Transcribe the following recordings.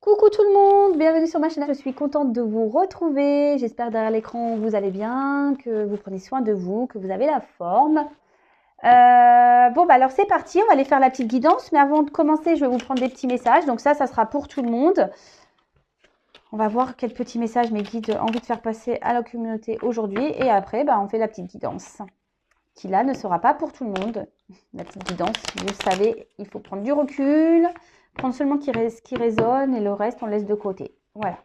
Coucou tout le monde, bienvenue sur ma chaîne, je suis contente de vous retrouver. J'espère derrière l'écran vous allez bien, que vous prenez soin de vous, que vous avez la forme. Bon bah alors c'est parti, on va aller faire la petite guidance, mais avant de commencer je vais vous prendre des petits messages, donc ça sera pour tout le monde. On va voir quel petit message mes guides ont envie de faire passer à la communauté aujourd'hui, et après bah, on fait la petite guidance, qui là ne sera pas pour tout le monde. La petite guidance, vous savez, il faut prendre du recul, prendre seulement ce qui résonne et le reste on laisse de côté. Voilà.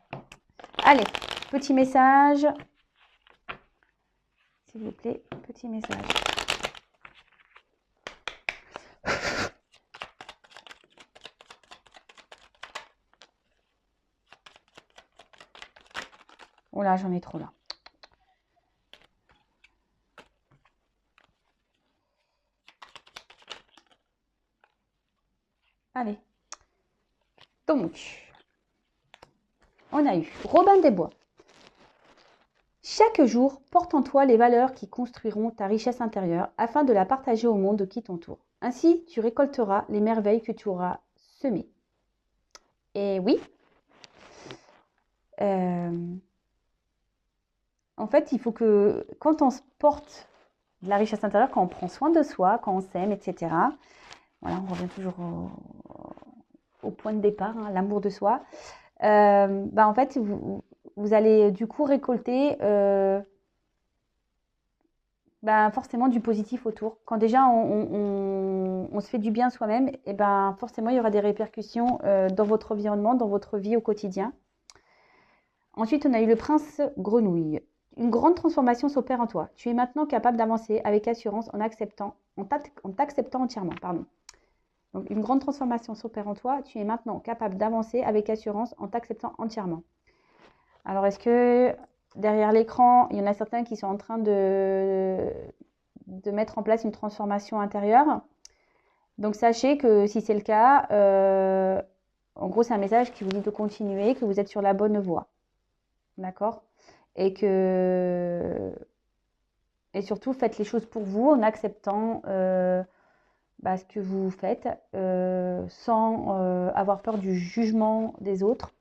Allez, petit message. S'il vous plaît, petit message. Oh là, j'en ai trop là. Allez. Donc, on a eu Robin des Bois. Chaque jour, porte en toi les valeurs qui construiront ta richesse intérieure afin de la partager au monde qui t'entoure. Ainsi, tu récolteras les merveilles que tu auras semées. Et oui, en fait, il faut que quand on se porte de la richesse intérieure, quand on prend soin de soi, quand on s'aime, etc. Voilà, on revient toujours au point de départ, hein, l'amour de soi. Bah en fait, vous allez du coup récolter bah forcément du positif autour. Quand déjà on se fait du bien soi-même, et ben forcément il y aura des répercussions dans votre environnement, dans votre vie au quotidien. Ensuite, on a eu le prince grenouille. Une grande transformation s'opère en toi. Tu es maintenant capable d'avancer avec assurance en t'acceptant entièrement. Pardon. Donc, une grande transformation s'opère en toi. Tu es maintenant capable d'avancer avec assurance en t'acceptant entièrement. Alors, est-ce que derrière l'écran, il y en a certains qui sont en train de mettre en place une transformation intérieure? Donc, sachez que si c'est le cas, en gros, c'est un message qui vous dit de continuer, que vous êtes sur la bonne voie. D'accord? Et surtout, faites les choses pour vous en acceptant ce que vous faites sans avoir peur du jugement des autres.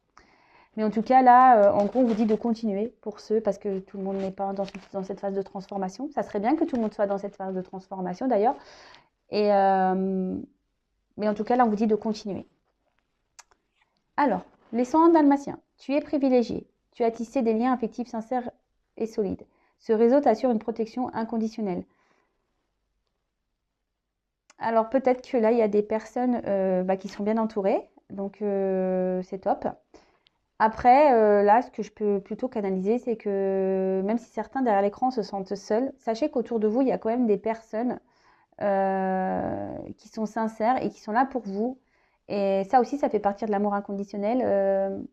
Mais en tout cas, là, en gros, on vous dit de continuer pour ceux, parce que tout le monde n'est pas dans cette phase de transformation. Ça serait bien que tout le monde soit dans cette phase de transformation, d'ailleurs. Mais en tout cas, là, on vous dit de continuer. Alors, les 101 dalmatiens. Tu es privilégié. Tu as tissé des liens affectifs sincères et solides. Ce réseau t'assure une protection inconditionnelle. Alors, peut-être que là, il y a des personnes qui sont bien entourées. Donc, c'est top. Après, là, ce que je peux plutôt canaliser, c'est que même si certains derrière l'écran se sentent seuls, sachez qu'autour de vous, il y a quand même des personnes qui sont sincères et qui sont là pour vous. Et ça aussi, ça fait partie de l'amour inconditionnel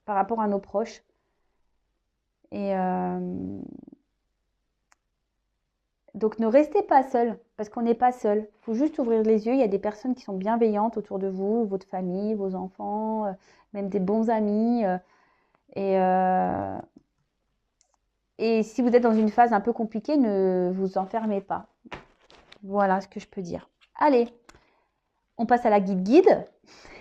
par rapport à nos proches. Et donc, ne restez pas seul, parce qu'on n'est pas seul. Il faut juste ouvrir les yeux. Il y a des personnes qui sont bienveillantes autour de vous, votre famille, vos enfants, même des bons amis. Et, euh, et si vous êtes dans une phase un peu compliquée, ne vous enfermez pas. Voilà ce que je peux dire. Allez, on passe à la guide.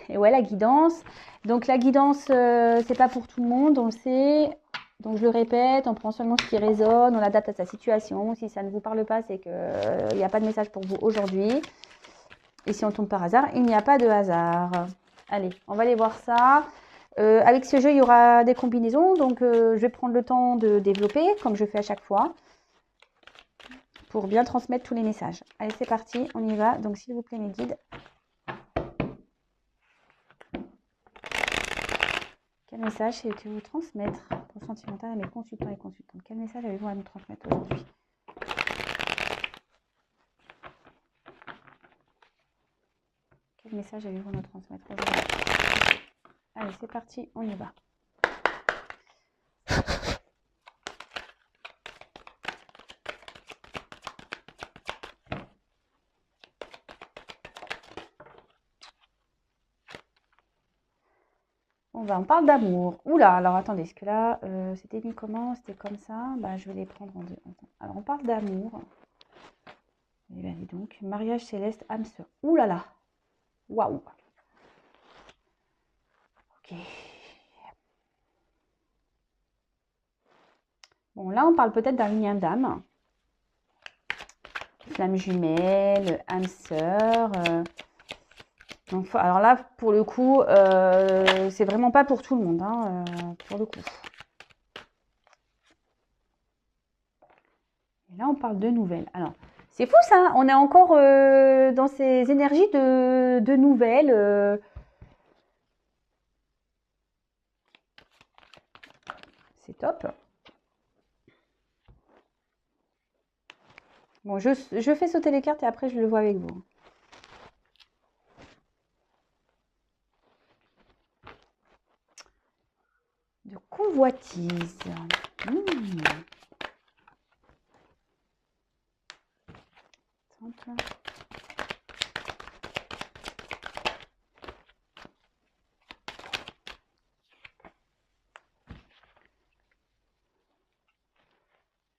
Et ouais, la guidance. Donc la guidance, c'est pas pour tout le monde, on le sait. Donc je le répète, on prend seulement ce qui résonne, on l'adapte à sa situation. Si ça ne vous parle pas, c'est qu'il n'y a pas de message pour vous aujourd'hui. Et si on tombe par hasard, il n'y a pas de hasard. Allez, on va aller voir ça. Avec ce jeu, il y aura des combinaisons. Donc je vais prendre le temps de développer, comme je fais à chaque fois, pour bien transmettre tous les messages. Allez, c'est parti, on y va. Donc s'il vous plaît, mes guides. Quel message avez-vous à transmettre pour sentimental à mes consultants et consultantes? Quel message avez-vous à nous transmettre aujourd'hui? Quel message avez-vous à nous transmettre aujourd'hui? Allez, c'est parti, on y va. On parle d'amour. Oula, alors attendez, est-ce que là, c'était mis comment? C'était comme ça? Je vais les prendre en deux. Alors, on parle d'amour. Eh bien, dis donc, mariage céleste, âme sœur. Ouh là là. Waouh. Ok. Bon, là, on parle peut-être d'un lien d'âme. Flamme jumelle, âme sœur. Donc, alors là, pour le coup, c'est vraiment pas pour tout le monde, hein, pour le coup. Et là, on parle de nouvelles. Alors, c'est fou ça, on est encore dans ces énergies de nouvelles. C'est top. Bon, je fais sauter les cartes et après je le vois avec vous. De convoitise.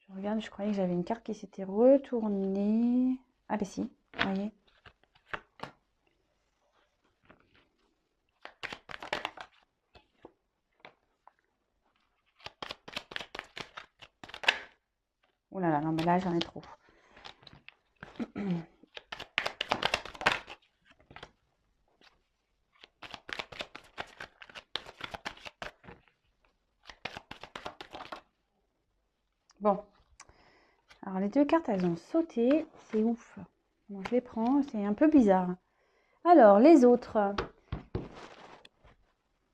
Je regarde, je croyais que j'avais une carte qui s'était retournée. Ah ben si, vous voyez. Oh là là, non mais là j'en ai trop. Bon. Alors les deux cartes, elles ont sauté. C'est ouf. Bon, je les prends, c'est un peu bizarre. Alors, les autres.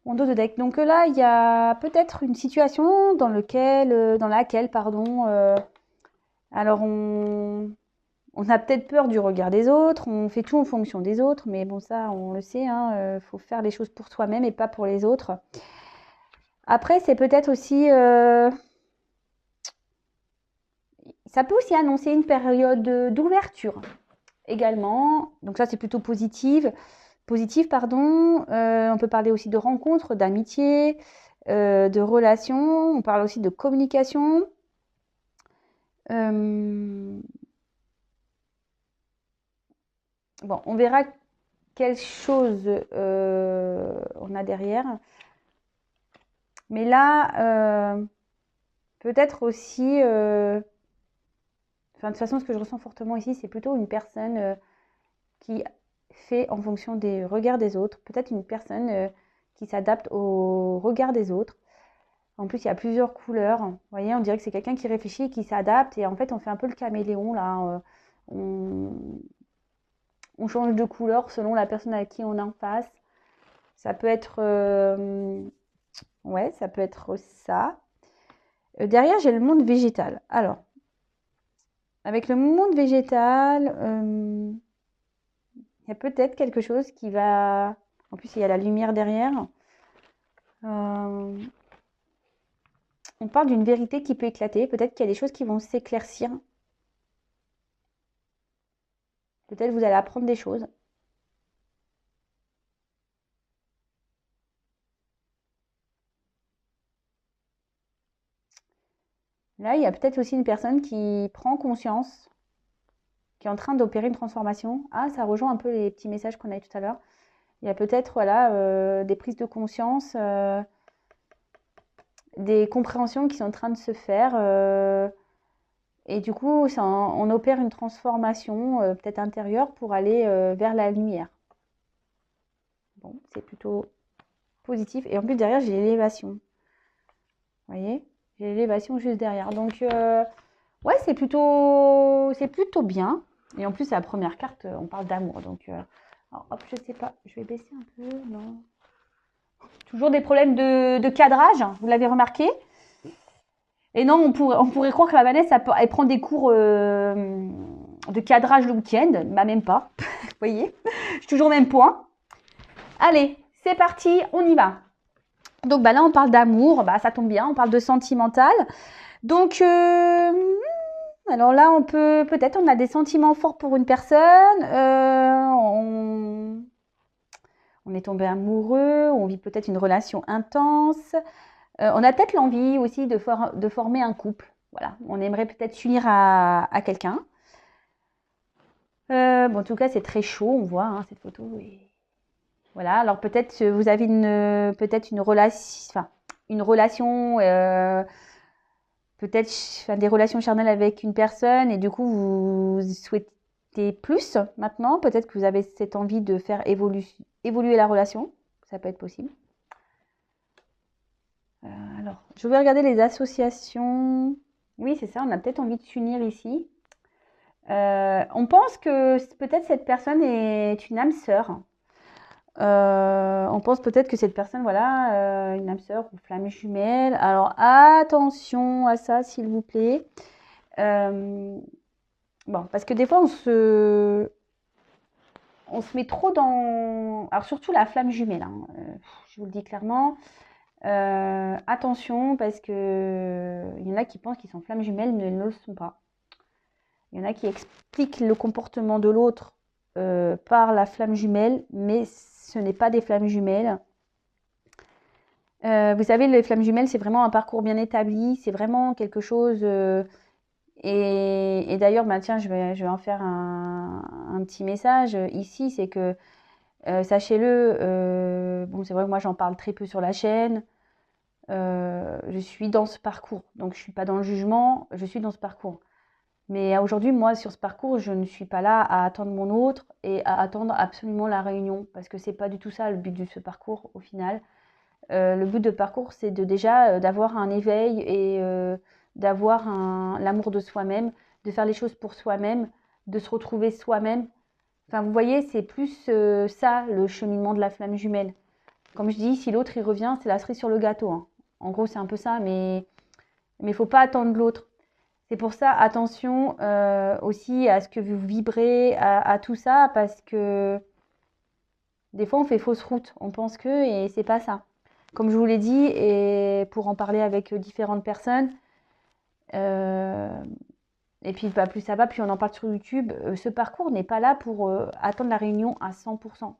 Mon dos de deck. Donc là, il y a peut-être une situation dans laquelle, pardon, alors on a peut-être peur du regard des autres, on fait tout en fonction des autres, mais bon, ça, on le sait, hein, faut faire les choses pour soi-même et pas pour les autres. Après, c'est peut-être aussi... ça peut aussi annoncer une période d'ouverture également. Donc ça, c'est plutôt positif, pardon. On peut parler aussi de rencontres, d'amitié, de relations. On parle aussi de communication. Bon, on verra quelle chose on a derrière. Mais là, peut-être aussi... Enfin, de toute façon, ce que je ressens fortement ici, c'est plutôt une personne qui fait en fonction des regards des autres. Peut-être une personne qui s'adapte au regard des autres. En plus, il y a plusieurs couleurs. Vous voyez, on dirait que c'est quelqu'un qui réfléchit et qui s'adapte. Et en fait, on fait un peu le caméléon, là. On change de couleur selon la personne à qui on est en face. Ça peut être... ouais, ça peut être ça. Derrière, j'ai le monde végétal. Alors, avec le monde végétal, il y a peut-être quelque chose qui va... En plus, il y a la lumière derrière. On parle d'une vérité qui peut éclater. Peut-être qu'il y a des choses qui vont s'éclaircir. Peut-être vous allez apprendre des choses. Là, il y a peut-être aussi une personne qui prend conscience, qui est en train d'opérer une transformation. Ah, ça rejoint un peu les petits messages qu'on a eu tout à l'heure. Il y a peut-être voilà, des prises de conscience, des compréhensions qui sont en train de se faire. Et du coup, on opère une transformation peut-être intérieure pour aller vers la lumière. Bon, c'est plutôt positif. Et en plus, derrière, j'ai l'élévation. Vous voyez? J'ai l'élévation juste derrière. Donc, ouais, c'est plutôt bien. Et en plus, c'est la première carte, on parle d'amour. Donc, alors, hop, je sais pas, je vais baisser un peu. Non. Toujours des problèmes de cadrage, vous l'avez remarqué. Et non, on pourrait croire que la Vanessa, elle prend des cours de cadrage le week-end. Bah, même pas. Vous voyez? Je suis toujours au même point. Allez, c'est parti, on y va. Donc, bah là, on parle d'amour. Bah, ça tombe bien, on parle de sentimental. Donc, alors là, peut-être, on a des sentiments forts pour une personne. On est tombé amoureux. On vit peut-être une relation intense. On a peut-être l'envie aussi de former un couple. Voilà, on aimerait peut-être s'unir à quelqu'un. Bon, en tout cas, c'est très chaud, on voit hein, cette photo. Et... Voilà, alors peut-être vous avez une relation, peut-être des relations charnelles avec une personne et du coup vous souhaitez plus maintenant. Peut-être que vous avez cette envie de faire évoluer la relation. Ça peut être possible. Alors, je vais regarder les associations. Oui, c'est ça, on a peut-être envie de s'unir ici. On pense que peut-être cette personne est une âme sœur. On pense peut-être que cette personne, voilà, une âme sœur ou flamme jumelle. Alors attention à ça, s'il vous plaît. Bon, parce que des fois, on se met trop dans... Alors surtout la flamme jumelle, hein, je vous le dis clairement. Attention, parce que il y en a qui pensent qu'ils sont flammes jumelles, mais ils ne le sont pas. Il y en a qui expliquent le comportement de l'autre par la flamme jumelle, mais ce n'est pas des flammes jumelles. Vous savez, les flammes jumelles, c'est vraiment un parcours bien établi, c'est vraiment quelque chose... et d'ailleurs, bah, tiens, je vais en faire un petit message ici, c'est que, sachez-le, bon, c'est vrai que moi j'en parle très peu sur la chaîne, je suis dans ce parcours, donc je ne suis pas dans le jugement, je suis dans ce parcours. Mais aujourd'hui, moi, sur ce parcours, je ne suis pas là à attendre mon autre et à attendre absolument la réunion, parce que c'est pas du tout ça le but de ce parcours au final. Le but de parcours, c'est déjà d'avoir un éveil et d'avoir l'amour de soi-même, de faire les choses pour soi-même, de se retrouver soi-même. Enfin, vous voyez, c'est plus ça, le cheminement de la flamme jumelle. Comme je dis, si l'autre il revient, c'est la cerise sur le gâteau, hein. En gros, c'est un peu ça, mais il faut pas attendre l'autre. C'est pour ça, attention aussi à ce que vous vibrez, à tout ça, parce que des fois, on fait fausse route. On pense que, et c'est pas ça. Comme je vous l'ai dit, et pour en parler avec différentes personnes, et puis bah, plus ça va, plus on en parle sur YouTube, ce parcours n'est pas là pour attendre la réunion à 100%.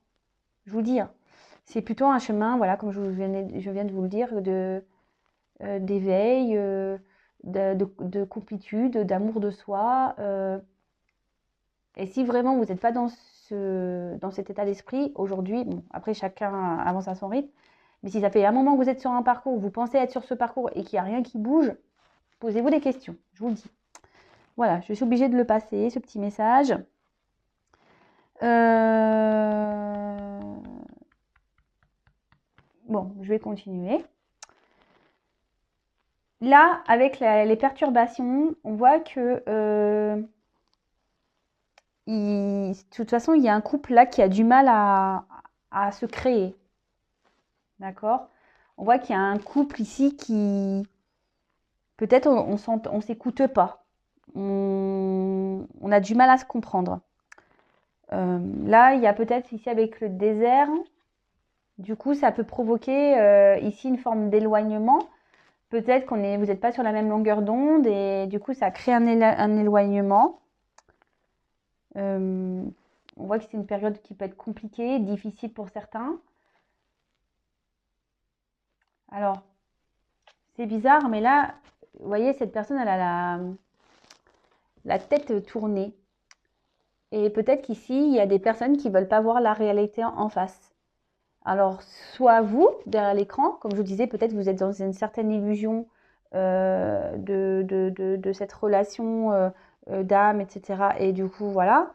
Je vous dis, hein. C'est plutôt un chemin, voilà, comme je viens de vous le dire, d'éveil, de complétude, d'amour de soi. Et si vraiment vous n'êtes pas dans cet état d'esprit, aujourd'hui, bon, après chacun avance à son rythme, mais si ça fait un moment que vous êtes sur un parcours, vous pensez être sur ce parcours et qu'il n'y a rien qui bouge, posez-vous des questions, je vous le dis. Voilà, je suis obligée de le passer, ce petit message. Bon, je vais continuer. Là, avec les perturbations, on voit que de toute façon, il y a un couple là qui a du mal à se créer. D'accord? On voit qu'il y a un couple ici qui, peut-être, on s'écoute pas. On a du mal à se comprendre. Là, il y a peut-être ici avec le désert, du coup, ça peut provoquer ici une forme d'éloignement. Peut-être vous n'êtes pas sur la même longueur d'onde et du coup, ça crée un éloignement. On voit que c'est une période qui peut être compliquée, difficile pour certains. Alors, c'est bizarre, mais là, vous voyez, cette personne, elle a la tête tournée. Et peut-être qu'ici, il y a des personnes qui ne veulent pas voir la réalité en face. Alors, soit vous, derrière l'écran, comme je vous disais, peut-être vous êtes dans une certaine illusion de cette relation d'âme, etc. Et du coup, voilà.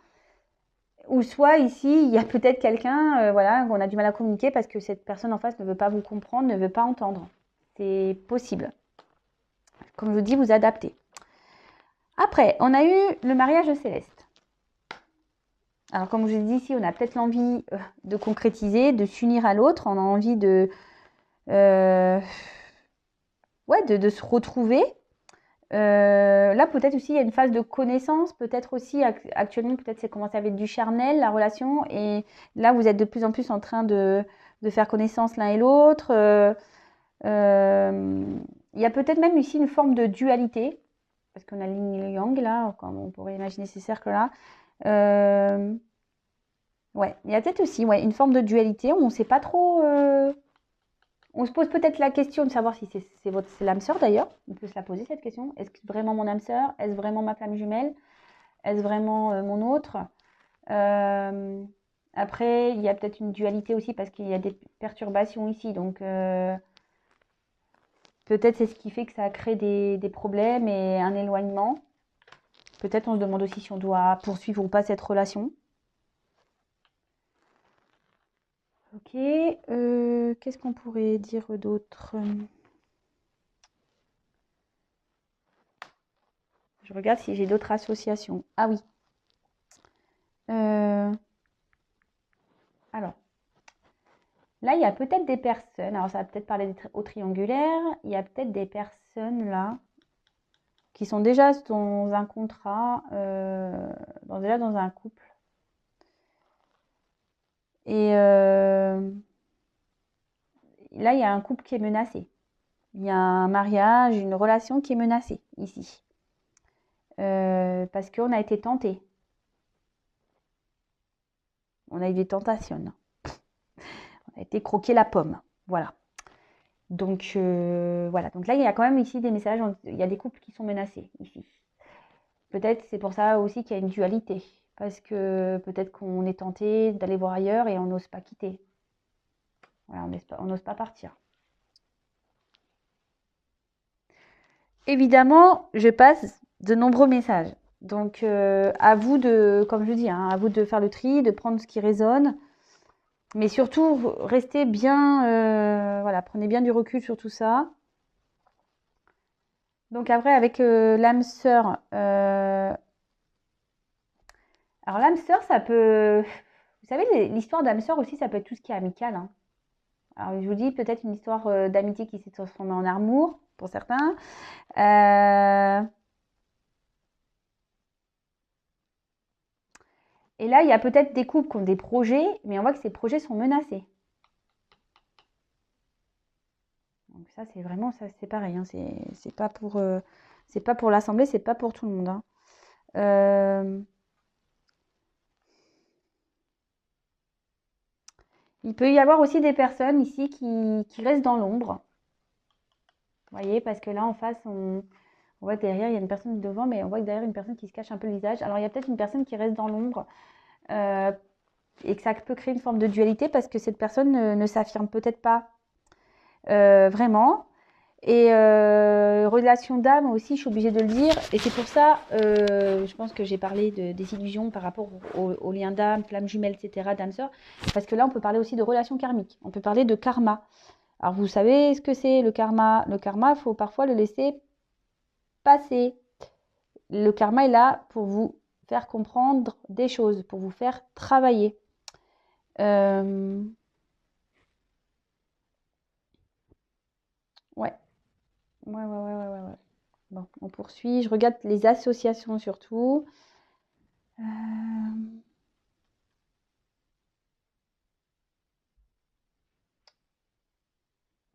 Ou soit ici, il y a peut-être quelqu'un, voilà, qu'on a du mal à communiquer parce que cette personne en face ne veut pas vous comprendre, ne veut pas entendre. C'est possible. Comme je vous dis, vous adaptez. Après, on a eu le mariage céleste. Alors, comme je vous ai dit ici, on a peut-être l'envie de concrétiser, de s'unir à l'autre. On a envie de se retrouver. Là, peut-être aussi, il y a une phase de connaissance. Peut-être aussi, actuellement, peut-être c'est commencé avec du charnel, la relation. Et là, vous êtes de plus en plus en train de faire connaissance l'un et l'autre. Il y a peut-être même ici une forme de dualité. Parce qu'on a l'yin et le yang, là, comme on pourrait imaginer ces cercles-là. Ouais, il y a peut-être aussi une forme de dualité. On ne sait pas trop... On se pose peut-être la question de savoir si c'est l'âme sœur d'ailleurs. On peut se la poser cette question. Est-ce que c'est vraiment mon âme sœur? Est-ce vraiment ma flamme jumelle? Est-ce vraiment mon autre? Après, il y a peut-être une dualité aussi parce qu'il y a des perturbations ici. Donc, Peut-être c'est ce qui fait que ça crée des problèmes et un éloignement. Peut-être on se demande aussi si on doit poursuivre ou pas cette relation. Ok, qu'est-ce qu'on pourrait dire d'autre? Je regarde si j'ai d'autres associations. Ah oui. Alors, là, il y a peut-être des personnes, alors ça va peut-être parler au triangulaire, il y a peut-être des personnes là qui sont déjà dans un contrat, déjà dans un couple. Et là, il y a un couple qui est menacé. Il y a un mariage, une relation qui est menacée ici. Parce qu'on a été tenté. On a eu des tentations. On a été croquer la pomme. Voilà. Donc, voilà. Donc là, il y a quand même ici des messages. Il y a des couples qui sont menacés ici. Peut-être c'est pour ça aussi qu'il y a une dualité. Parce que peut-être qu'on est tenté d'aller voir ailleurs et on n'ose pas quitter. Voilà, on n'ose pas partir. Évidemment, je passe de nombreux messages. Donc, à vous de, comme je dis, hein, à vous de faire le tri, de prendre ce qui résonne. Mais surtout, restez bien, voilà, prenez bien du recul sur tout ça. Donc après, avec l'âme sœur, alors l'âme sœur, ça peut, vous savez, l'histoire d'âme sœur aussi, ça peut être tout ce qui est amical, hein. Alors je vous dis peut-être une histoire d'amitié qui s'est transformée en amour pour certains. Et là, il y a peut-être des couples qui ont des projets, mais on voit que ces projets sont menacés. Donc ça, c'est vraiment, ça, c'est pareil, hein, c'est pas pour l'assemblée, c'est pas pour tout le monde, hein. Il peut y avoir aussi des personnes ici qui restent dans l'ombre. Vous voyez, parce que là, en face, on voit que derrière, il y a une personne devant, mais on voit que derrière, une personne qui se cache un peu le visage. Alors, il y a peut-être une personne qui reste dans l'ombre et que ça peut créer une forme de dualité parce que cette personne ne s'affirme peut-être pas vraiment. Et relation d'âme aussi, je suis obligée de le dire. Et c'est pour ça, je pense que j'ai parlé des illusions par rapport aux liens d'âme, flammes jumelles, etc., d'âme sœur. Parce que là, on peut parler aussi de relations karmiques. On peut parler de karma. Alors, vous savez ce que c'est le karma? Le karma, il faut parfois le laisser passer. Le karma est là pour vous faire comprendre des choses, pour vous faire travailler. Ouais. Ouais. Bon, on poursuit. Je regarde les associations surtout.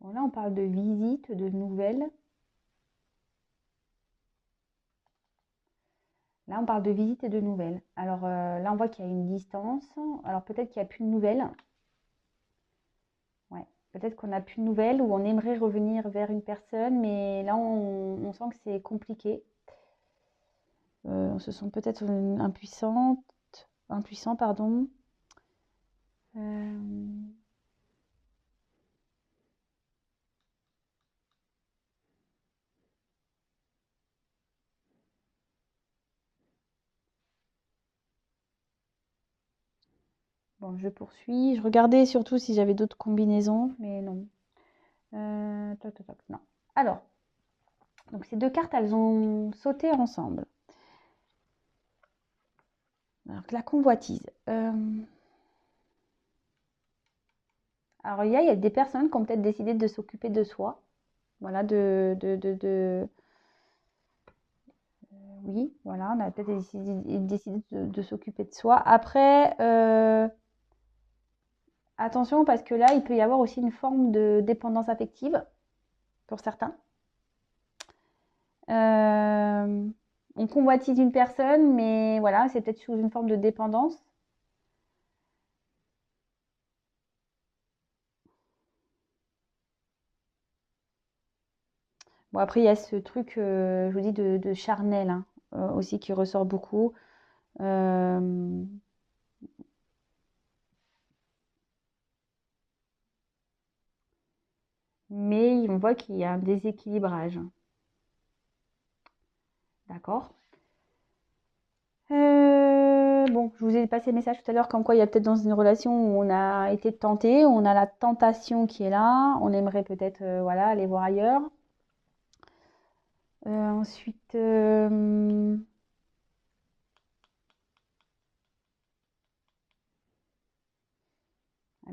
Bon, là, on parle de visites, de nouvelles. Là, on parle de visites et de nouvelles. Alors là, on voit qu'il y a une distance. Alors peut-être qu'il n'y a plus de nouvelles. Ouais. Peut-être qu'on n'a plus de nouvelles ou on aimerait revenir vers une personne, mais là, on sent que c'est compliqué. On se sent peut-être impuissant, pardon. Bon, je poursuis. Je regardais surtout si j'avais d'autres combinaisons, mais non. Non. Alors, donc ces deux cartes, elles ont sauté ensemble. Alors, la convoitise. Alors, il y a des personnes qui ont peut-être décidé de s'occuper de soi. Voilà, oui, voilà, on a peut-être décidé de s'occuper de soi. Après, attention, parce que là, il peut y avoir aussi une forme de dépendance affective pour certains. On convoitise une personne, mais voilà, c'est peut-être sous une forme de dépendance. Bon, après, il y a ce truc, je vous dis, de charnel, hein, aussi qui ressort beaucoup. Mais oui, on voit qu'il y a un déséquilibrage. D'accord. Bon, je vous ai passé le message tout à l'heure comme quoi il y a peut-être dans une relation où on a été tenté, on a la tentation qui est là, on aimerait peut-être voilà, aller voir ailleurs. Ensuite, on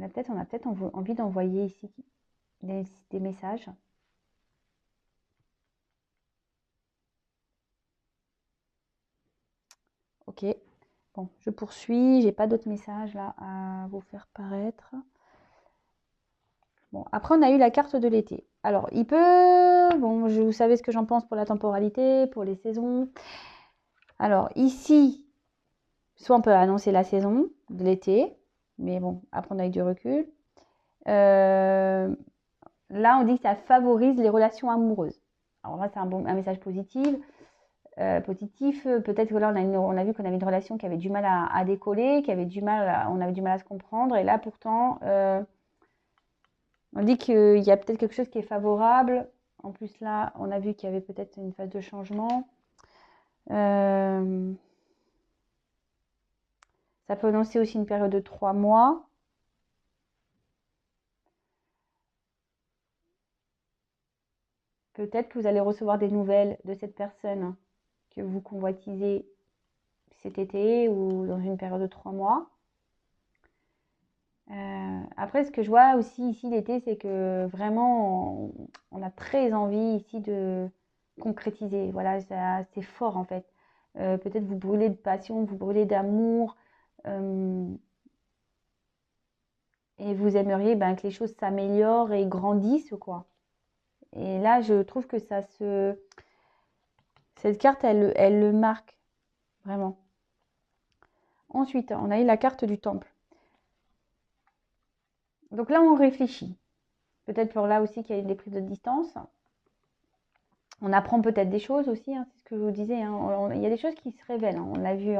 a peut-être envie d'envoyer ici des messages. Ok, bon, je poursuis, j'ai pas d'autres messages là à vous faire paraître. Bon, après on a eu la carte de l'été. Alors, il peut, bon, vous savez ce que j'en pense pour la temporalité, pour les saisons. Alors, ici, soit on peut annoncer la saison de l'été, mais bon, à prendre avec du recul. Là, on dit que ça favorise les relations amoureuses. Alors là, c'est un message positif. Peut-être que là, on a vu qu'on avait une relation qui avait du mal à décoller, on avait du mal à se comprendre. Et là, pourtant, on dit qu'il y a peut-être quelque chose qui est favorable. En plus, là, on a vu qu'il y avait peut-être une phase de changement. Ça peut annoncer aussi une période de 3 mois. Peut-être que vous allez recevoir des nouvelles de cette personne que vous convoitisez cet été ou dans une période de 3 mois. Après, ce que je vois aussi ici l'été, c'est que vraiment, on a très envie ici de concrétiser. Voilà, c'est fort en fait. Peut-être vous brûlez de passion, vous brûlez d'amour. Et vous aimeriez que les choses s'améliorent et grandissent, quoi. Et là, je trouve que cette carte, elle le marque, vraiment. Ensuite, on a eu la carte du temple. Donc là, on réfléchit. Peut-être pour là aussi qu'il y a eu des prises de distance. On apprend peut-être des choses aussi, hein, c'est ce que je vous disais. Hein. Il y a des choses qui se révèlent. Hein. On l'a vu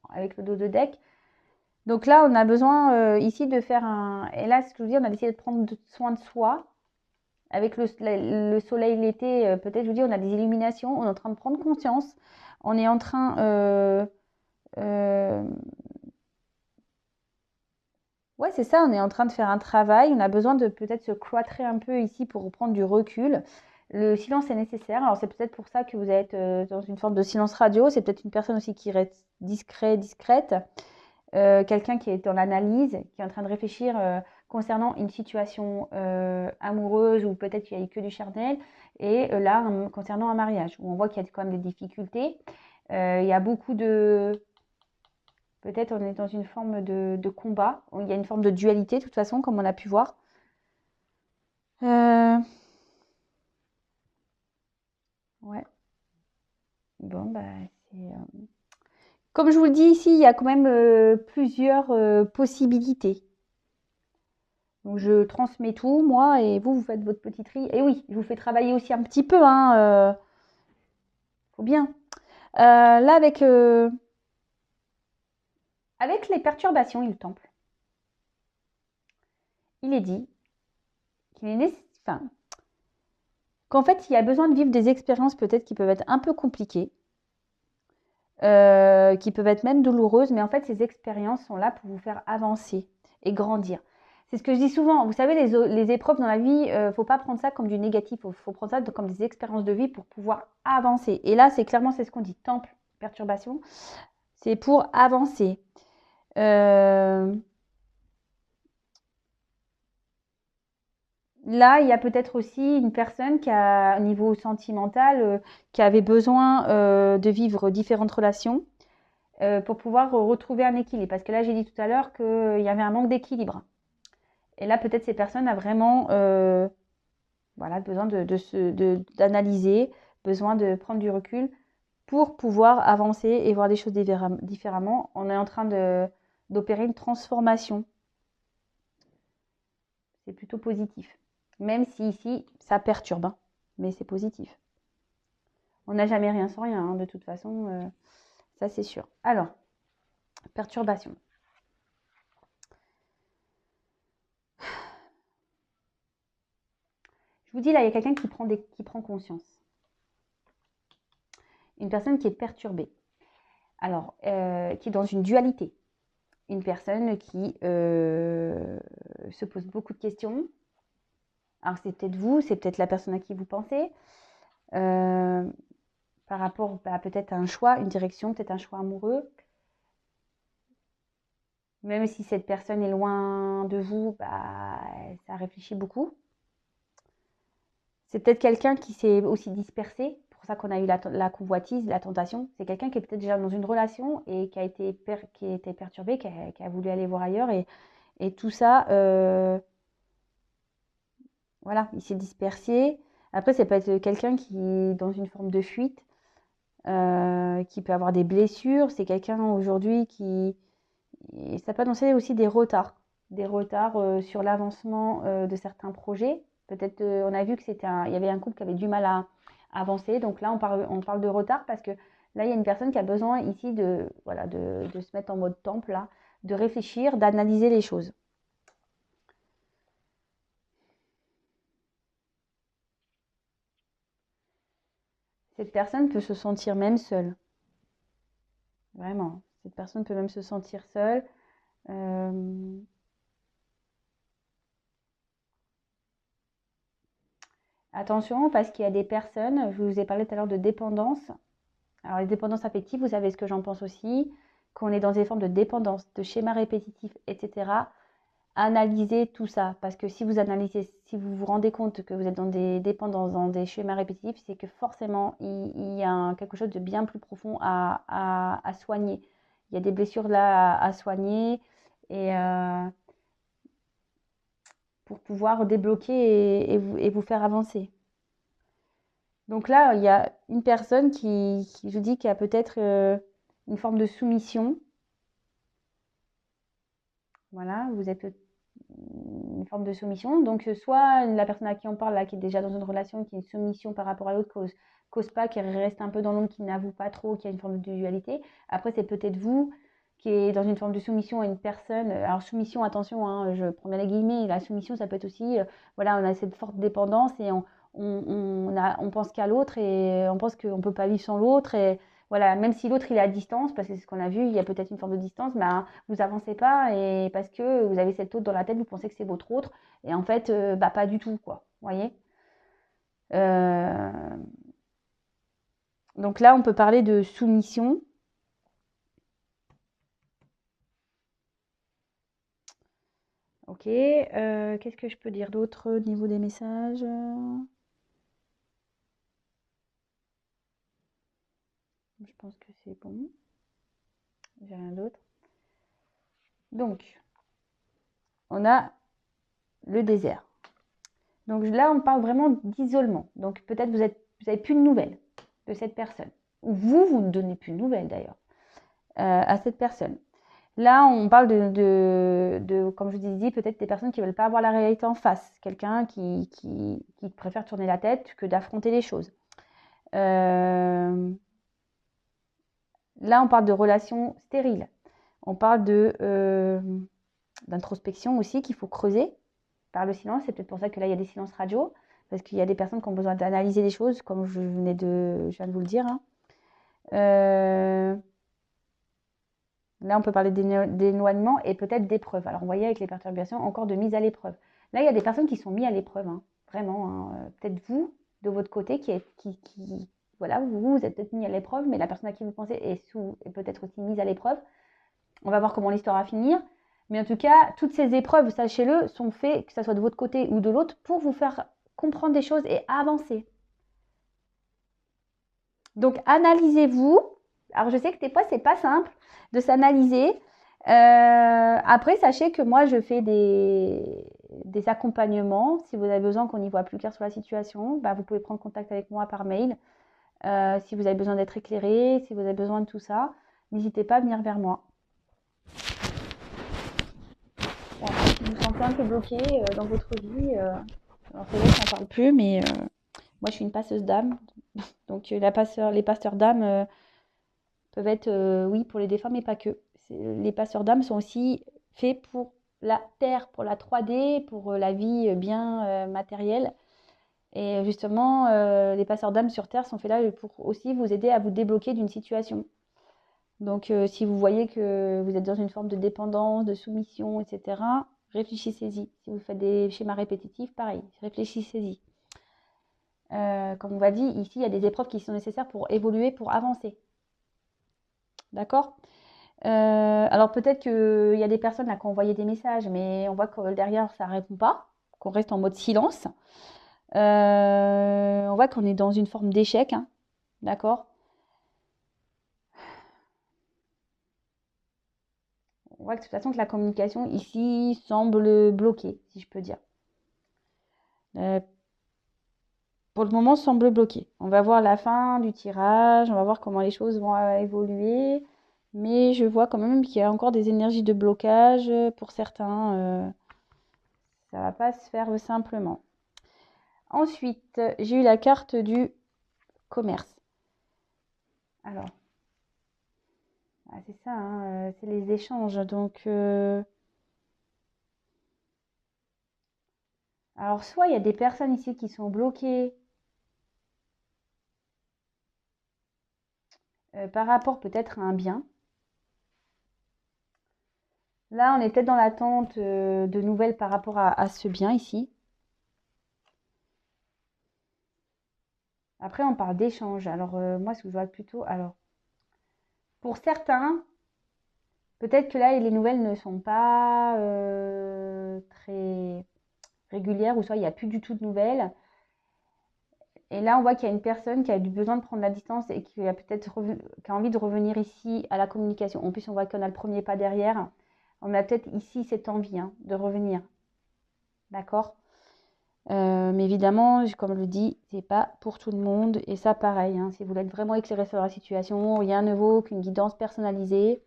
avec le dos de deck. Donc là, on a besoin ici de faire un... Et là, ce que je vous dis, on a décidé de prendre soin de soi. Avec le soleil l'été, peut-être, je vous dis, on a des illuminations. On est en train de prendre conscience. On est en train... ouais, c'est ça, on est en train de faire un travail. On a besoin de peut-être se cloîtrer un peu ici pour prendre du recul. Le silence est nécessaire. Alors, c'est peut-être pour ça que vous êtes dans une forme de silence radio. C'est peut-être une personne aussi qui reste discrète. Quelqu'un qui est dans l'analyse, qui est en train de réfléchir concernant une situation amoureuse ou peut-être qu'il n'y a eu que du charnel. Et là, concernant un mariage, où on voit qu'il y a quand même des difficultés. Il y a beaucoup de... Peut-être on est dans une forme de combat. Il y a une forme de dualité, de toute façon, comme on a pu voir. Ouais. Bon, c'est... Comme je vous le dis ici, il y a quand même plusieurs possibilités. Donc, je transmets tout, moi, et vous faites votre petit tri. Et oui, je vous fais travailler aussi un petit peu, hein. Faut bien. Là, avec les perturbations et le temple, il est dit qu'il est nécessaire... qu'en fait, il y a besoin de vivre des expériences peut-être qui peuvent être un peu compliquées, qui peuvent être même douloureuses, mais en fait, ces expériences sont là pour vous faire avancer et grandir. C'est ce que je dis souvent. Vous savez, les épreuves dans la vie, faut pas prendre ça comme du négatif. Faut prendre ça comme des expériences de vie pour pouvoir avancer. Et là, c'est ce qu'on dit. Temple, perturbation, c'est pour avancer. Là, il y a peut-être aussi une personne qui a, au niveau sentimental, qui avait besoin de vivre différentes relations pour pouvoir retrouver un équilibre. Parce que là, j'ai dit tout à l'heure qu'il y avait un manque d'équilibre. Et là, peut-être ces personnes ont vraiment voilà, besoin d'analyser, besoin de prendre du recul pour pouvoir avancer et voir les choses différemment. On est en train d'opérer une transformation. C'est plutôt positif. Même si ici, ça perturbe, hein, mais c'est positif. On n'a jamais rien sans rien, hein, de toute façon, ça c'est sûr. Alors, perturbation. Je vous dis là, il y a quelqu'un qui prend conscience. Une personne qui est perturbée. Alors, qui est dans une dualité. Une personne qui se pose beaucoup de questions. Alors, c'est peut-être vous, c'est peut-être la personne à qui vous pensez. Par rapport à peut-être à un choix, une direction, peut-être un choix amoureux. Même si cette personne est loin de vous, ça réfléchit beaucoup. C'est peut-être quelqu'un qui s'est aussi dispersé. C'est pour ça qu'on a eu la convoitise, la tentation. C'est quelqu'un qui est peut-être déjà dans une relation et qui a été perturbé, qui a voulu aller voir ailleurs. Et tout ça, voilà, il s'est dispersé. Après, ça peut être quelqu'un qui est dans une forme de fuite, qui peut avoir des blessures. C'est quelqu'un aujourd'hui qui... Et ça peut annoncer aussi des retards sur l'avancement de certains projets. Peut-être, on a vu que il y avait un couple qui avait du mal à avancer. Donc là, on parle de retard parce que là, il y a une personne qui a besoin ici voilà, de se mettre en mode temple, là, de réfléchir, d'analyser les choses. Cette personne peut se sentir même seule. Vraiment. Cette personne peut même se sentir seule. Attention, parce qu'il y a des personnes, je vous ai parlé tout à l'heure de dépendance. Alors, les dépendances affectives, vous savez ce que j'en pense aussi, qu'on est dans des formes de dépendance, de schémas répétitifs, etc. Analysez tout ça, parce que si vous analysez, si vous vous rendez compte que vous êtes dans des dépendances, dans des schémas répétitifs, c'est que forcément, il y a quelque chose de bien plus profond à soigner. Il y a des blessures là à soigner et pour pouvoir débloquer et vous faire avancer. Donc là, il y a une personne qui je dis, qui a peut-être une forme de soumission. Voilà, vous êtes une forme de soumission. Donc, soit la personne à qui on parle, là, qui est déjà dans une relation, qui a une soumission par rapport à l'autre, cause pas, qui reste un peu dans l'ombre, qui n'avoue pas trop, qui a une forme de dualité. Après, c'est peut-être vous qui est dans une forme de soumission à une personne. Alors, soumission, attention, hein, je prends bien les guillemets, la soumission, ça peut être aussi, voilà, on a cette forte dépendance et on pense qu'à l'autre et on pense qu'on ne peut pas vivre sans l'autre. Et voilà, même si l'autre il est à distance, parce que c'est ce qu'on a vu, il y a peut-être une forme de distance, vous avancez pas et parce que vous avez cette autre dans la tête, vous pensez que c'est votre autre et en fait, pas du tout, quoi. Vous voyez. Donc là, on peut parler de soumission. Ok, qu'est-ce que je peux dire d'autre au niveau des messages? Je pense que c'est bon. J'ai rien d'autre. Donc, on a le désert. Donc là, on parle vraiment d'isolement. Donc peut-être vous n'avez plus de nouvelles de cette personne. Ou vous ne donnez plus de nouvelles d'ailleurs à cette personne. Là, on parle comme je vous ai dit, peut-être des personnes qui ne veulent pas avoir la réalité en face. Quelqu'un qui préfère tourner la tête que d'affronter les choses. Là, on parle de relations stériles. On parle d'introspection aussi qu'il faut creuser par le silence. C'est peut-être pour ça que là, il y a des silences radio. Parce qu'il y a des personnes qui ont besoin d'analyser les choses, comme je viens de vous le dire. Hein. Là, on peut parler d'éloignement et peut-être d'épreuve. Alors, vous voyez, avec les perturbations, encore de mise à l'épreuve. Là, il y a des personnes qui sont mises à l'épreuve, hein, vraiment. Hein. Peut-être vous, de votre côté, voilà, vous êtes peut-être mis à l'épreuve, mais la personne à qui vous pensez est peut-être aussi mise à l'épreuve. On va voir comment l'histoire va finir. Mais en tout cas, toutes ces épreuves, sachez-le, sont faites, que ce soit de votre côté ou de l'autre, pour vous faire comprendre des choses et avancer. Donc, analysez-vous. Alors, je sais que des fois, c'est pas simple de s'analyser. Après, sachez que moi, je fais des accompagnements. Si vous avez besoin qu'on y voit plus clair sur la situation, vous pouvez prendre contact avec moi par mail. Si vous avez besoin d'être éclairé, si vous avez besoin de tout ça, n'hésitez pas à venir vers moi. Voilà, si vous vous sentez un peu bloqué dans votre vie, alors c'est vrai que j'en parle plus, mais moi, je suis une passeuse d'âme. Donc, les passeurs d'âme peuvent être, oui, pour les défunts, mais pas que. Les passeurs d'âme sont aussi faits pour la terre, pour la 3D, pour la vie bien matérielle. Et justement, les passeurs d'âme sur Terre sont faits là pour aussi vous aider à vous débloquer d'une situation. Donc, si vous voyez que vous êtes dans une forme de dépendance, de soumission, etc., réfléchissez-y. Si vous faites des schémas répétitifs, pareil, réfléchissez-y. Comme on va dire, ici, il y a des épreuves qui sont nécessaires pour évoluer, pour avancer. D'accord? Alors peut-être qu'il y a des personnes là qui ont envoyé des messages, mais on voit que derrière, ça ne répond pas, qu'on reste en mode silence. On voit qu'on est dans une forme d'échec, hein, d'accord? On voit que de toute façon que la communication ici semble bloquée, si je peux dire. Pour le moment, semble bloquée. On va voir la fin du tirage, on va voir comment les choses vont évoluer, mais je vois quand même qu'il y a encore des énergies de blocage pour certains. Ça va pas se faire simplement. Ensuite, j'ai eu la carte du commerce. Alors, c'est ça, hein, c'est les échanges. Donc, alors, soit il y a des personnes ici qui sont bloquées par rapport peut-être à un bien. Là, on est peut-être dans l'attente de nouvelles par rapport à ce bien ici. Après, on parle d'échange. Alors, moi, ce que je vois plutôt... Alors, pour certains, peut-être que là, les nouvelles ne sont pas très régulières, ou soit il n'y a plus du tout de nouvelles. Et là, on voit qu'il y a une personne qui a du besoin de prendre la distance et qui a peut-être qui a envie de revenir ici à la communication. En plus, on voit qu'on a le premier pas derrière. On a peut-être ici cette envie de revenir. D'accord? Mais évidemment, comme je le dis, c'est pas pour tout le monde. Et ça, pareil, hein, si vous voulez être vraiment éclairé sur la situation, rien ne vaut qu'une guidance personnalisée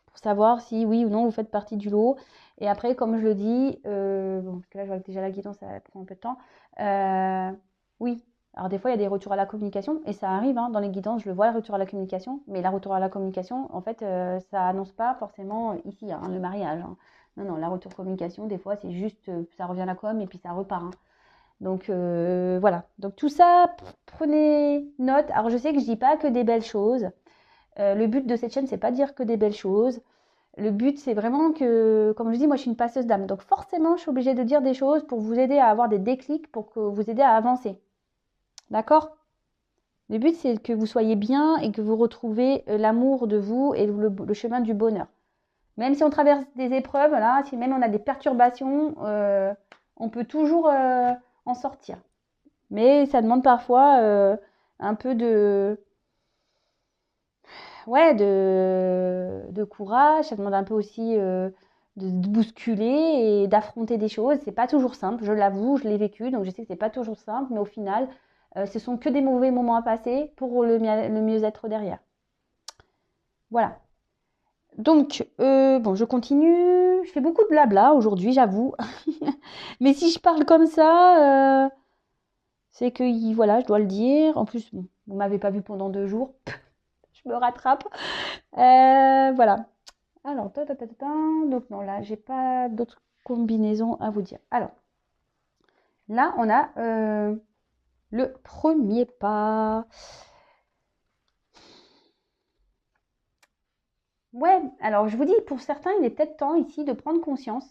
pour savoir si oui ou non vous faites partie du lot. Et après, comme je le dis, bon, parce que là, je vois que déjà la guidance, ça prend un peu de temps. Oui, alors des fois, il y a des retours à la communication, et ça arrive, hein, dans les guidances, je le vois, le retour à la communication, mais la retour à la communication, en fait, ça annonce pas forcément ici, hein, le mariage, hein. Non, non, la retour communication, des fois, c'est juste, ça revient à la com, et puis ça repart, hein. Donc, voilà. Donc, tout ça, prenez note. Alors, je sais que je dis pas que des belles choses. Le but de cette chaîne, c'est pas de dire que des belles choses. Le but, c'est vraiment que, comme je dis, moi, je suis une passeuse d'âme. Donc, forcément, je suis obligée de dire des choses pour vous aider à avoir des déclics, pour que vous aider à avancer. D'accord? Le but, c'est que vous soyez bien et que vous retrouvez l'amour de vous et le chemin du bonheur. Même si on traverse des épreuves, là, si même on a des perturbations, on peut toujours en sortir. Mais ça demande parfois un peu ouais, de courage, ça demande un peu aussi de bousculer et d'affronter des choses. C'est pas toujours simple, je l'avoue, je l'ai vécu, donc je sais que c'est pas toujours simple, mais au final, ce sont que des mauvais moments à passer pour le mieux-être derrière. Voilà. Donc, bon, je continue. Je fais beaucoup de blabla aujourd'hui, j'avoue. Mais si je parle comme ça, c'est que, voilà, je dois le dire. En plus, bon, vous m'avez pas vu pendant 2 jours. Je me rattrape. Voilà. Alors, donc non, là, j'ai pas d'autres combinaisons à vous dire. Alors, là, on a le premier pas. Ouais, alors je vous dis, pour certains, il est peut-être temps ici de prendre conscience.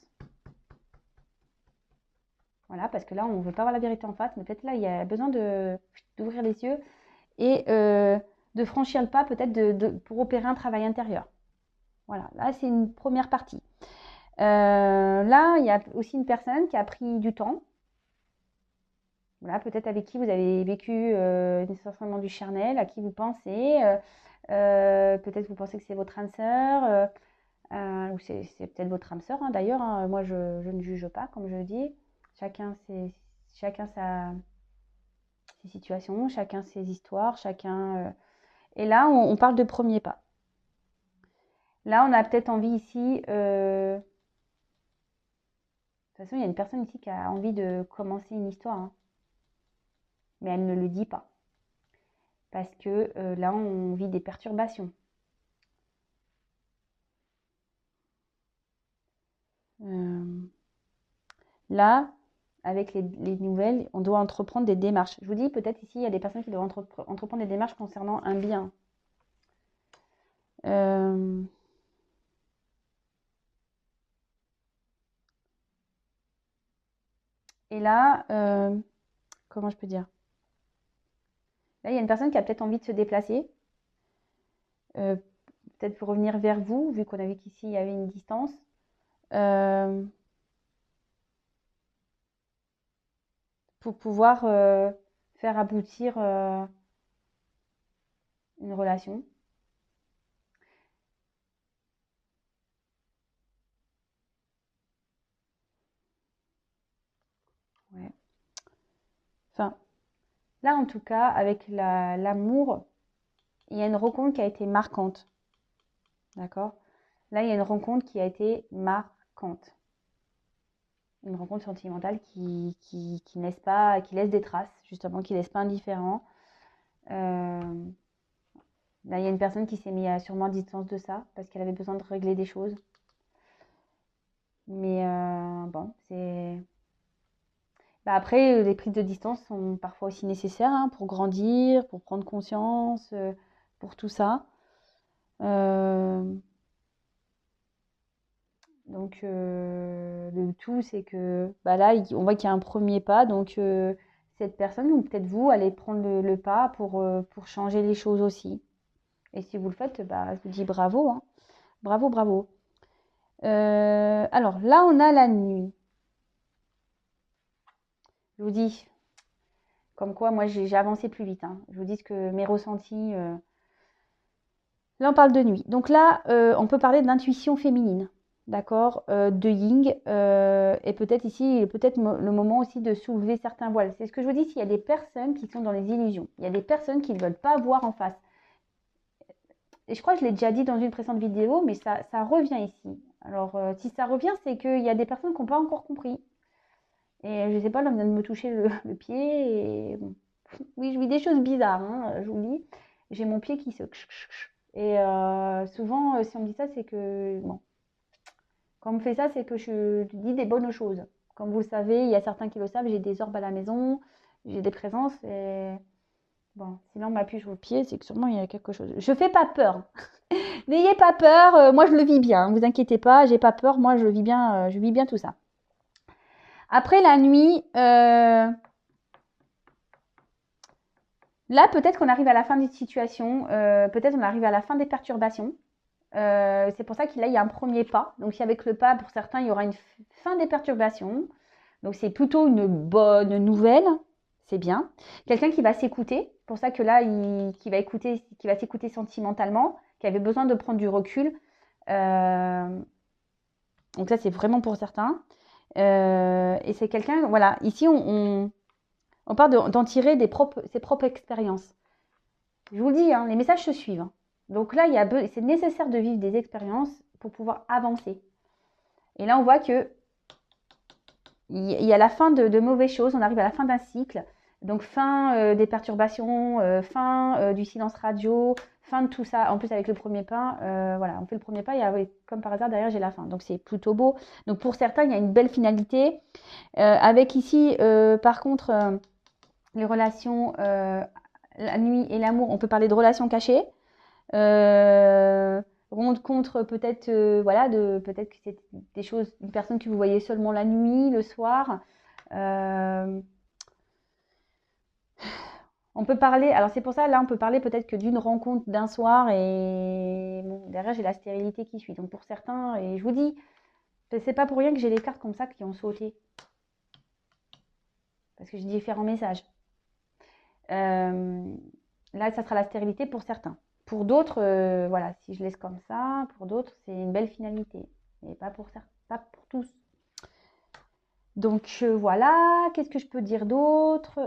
Voilà, parce que là, on ne veut pas voir la vérité en face, mais peut-être là, il y a besoin d'ouvrir les yeux et de franchir le pas peut-être pour opérer un travail intérieur. Voilà, là, c'est une première partie. Là, il y a aussi une personne qui a pris du temps. Voilà, peut-être avec qui vous avez vécu nécessairement du charnel, à qui vous pensez. Peut-être vous pensez que c'est votre âme sœur, ou c'est peut-être votre âme sœur, hein, d'ailleurs. Hein. Moi, je ne juge pas, comme je le dis. Chacun ses situations, chacun ses histoires, chacun. Et là, on parle de premier pas. Là, on a peut-être envie ici. De toute façon, il y a une personne ici qui a envie de commencer une histoire, hein, mais elle ne le dit pas. Parce que là, on vit des perturbations. Là, avec les nouvelles, on doit entreprendre des démarches. Je vous dis, peut-être ici, il y a des personnes qui doivent entreprendre des démarches concernant un bien. Et là, comment je peux dire? Là, il y a une personne qui a peut-être envie de se déplacer, peut-être pour revenir vers vous, vu qu'on a vu qu'ici, il y avait une distance. Pour pouvoir faire aboutir une relation. Ouais. Enfin, là, en tout cas, avec l'amour, il y a une rencontre qui a été marquante. D'accord? Là, il y a une rencontre qui a été marquante. Une rencontre sentimentale qui laisse pas, qui laisse des traces, justement, qui laisse pas indifférent. Là, il y a une personne qui s'est mise à sûrement à distance de ça, parce qu'elle avait besoin de régler des choses. Mais bon, c'est... Bah après, les prises de distance sont parfois aussi nécessaires hein, pour grandir, pour prendre conscience, pour tout ça. Euh, donc, le tout, c'est que bah là, on voit qu'il y a un premier pas. Donc, cette personne, ou peut-être vous, allez prendre le pas pour changer les choses aussi. Et si vous le faites, bah, je vous dis bravo. Hein. Bravo, bravo. Alors, là, on a la nuit. Je vous dis, comme quoi, moi, j'ai avancé plus vite. Hein. Je vous dis que mes ressentis... Là, on parle de nuit. Donc là, on peut parler d'intuition féminine, d'accord, de yin, et peut-être ici, peut-être le moment aussi de soulever certains voiles. C'est ce que je vous dis, s'il y a des personnes qui sont dans les illusions, il y a des personnes qui ne veulent pas voir en face. Et je crois que je l'ai déjà dit dans une précédente vidéo, mais ça revient ici. Alors, si ça revient, c'est qu'il y a des personnes qui n'ont pas encore compris. Et je ne sais pas, là, on vient de me toucher le pied, et bon. Oui, je vis des choses bizarres, hein, je vous le dis. J'ai mon pied qui se... Et souvent, si on me dit ça, c'est que... Bon, quand on me fait ça, c'est que je dis des bonnes choses. Comme vous le savez, il y a certains qui le savent, j'ai des orbes à la maison, j'ai des présences. Et bon, si là on m'appuie sur le pied, c'est que sûrement il y a quelque chose. Je fais pas peur. N'ayez pas peur, moi je le vis bien. Ne vous inquiétez pas, j'ai pas peur, moi je vis bien tout ça. Après la nuit, là peut-être qu'on arrive à la fin des situations, peut-être on arrive à la fin des perturbations. C'est pour ça qu'il y a un premier pas. Donc, si avec le pas, pour certains, il y aura une fin des perturbations. Donc, c'est plutôt une bonne nouvelle. C'est bien. Quelqu'un qui va s'écouter. Pour ça que là, qui va s'écouter sentimentalement, qui avait besoin de prendre du recul. Donc, ça, c'est vraiment pour certains. Et c'est quelqu'un, voilà, ici, on parle d'en tirer ses propres expériences. Je vous le dis, hein, les messages se suivent. Hein. Donc là, c'est nécessaire de vivre des expériences pour pouvoir avancer. Et là, on voit que il y a la fin de mauvaises choses. On arrive à la fin d'un cycle. Donc fin des perturbations, fin du silence radio, fin de tout ça. En plus, avec le premier pas, voilà, on fait le premier pas et oui, comme par hasard, derrière, j'ai la fin. Donc c'est plutôt beau. Donc pour certains, il y a une belle finalité. Avec ici, par contre, les relations, la nuit et l'amour, on peut parler de relations cachées. Rendre compte peut-être voilà peut-être que c'est des choses, une personne que vous voyez seulement la nuit, le soir. On peut parler, alors c'est pour ça là on peut parler peut-être que d'une rencontre d'un soir et bon, derrière j'ai la stérilité qui suit. Donc pour certains, et je vous dis, c'est pas pour rien que j'ai les cartes comme ça qui ont sauté parce que j'ai différents messages. Là ça sera la stérilité pour certains. Pour d'autres, voilà, si je laisse comme ça, pour d'autres, c'est une belle finalité. Mais pas pour certains, pas pour tous. Donc voilà, qu'est-ce que je peux dire d'autre